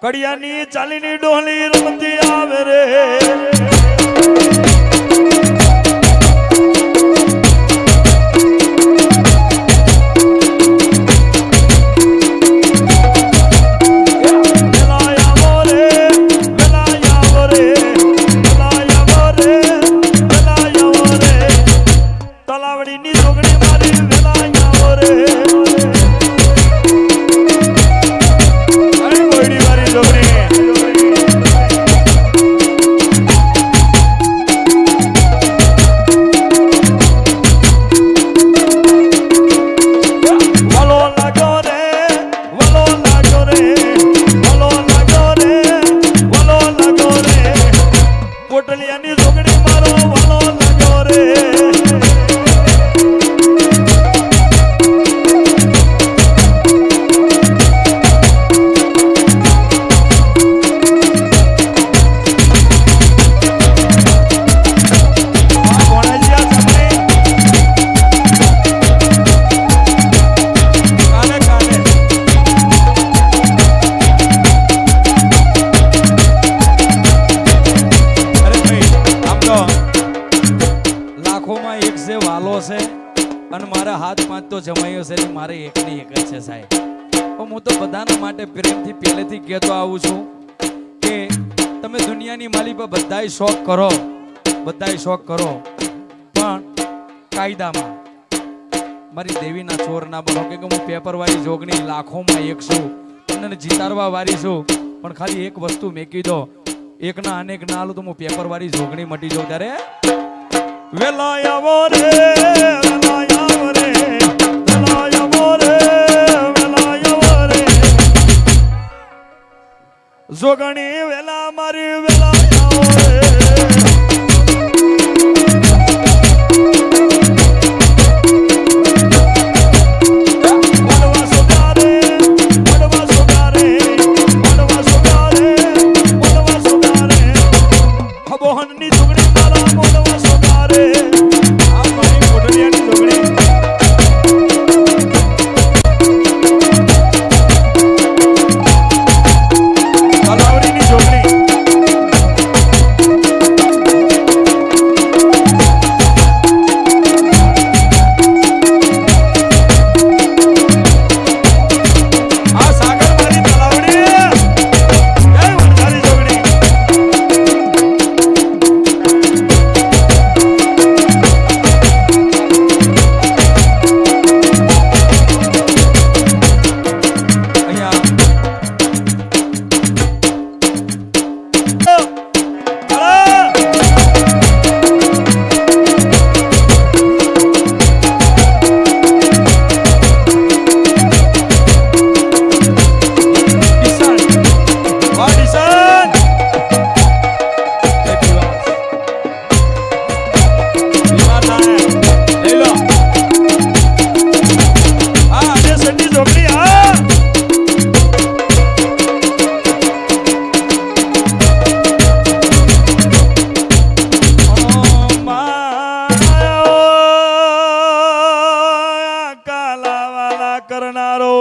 કડિયાની ચાલીની ડોહલી રમતી આવે રે જમાયો છે ને મારે એકની એક જ છે સાહેબ પણ હું તો બધાના માટે પ્રેમથી પહેલેથી કહેતો આવું છું કે તમે દુનિયાની માલી પર બધાય શોખ કરો પણ કાયદામાં મારી દેવીના ચોર ના બનો કે હું પેપર વાળી જોગણી લાખોમાં એક છું તમને જીતાડવા વાળી છું પણ ખાલી એક વસ્તુ મેકી દો એકના અનેક ના આલું તો હું પેપર વાળી જોગણી મટી જાઉં ત્યારે વેલા આવો રે જોગણી વેલા મારી વેલા આવો રે કરનારો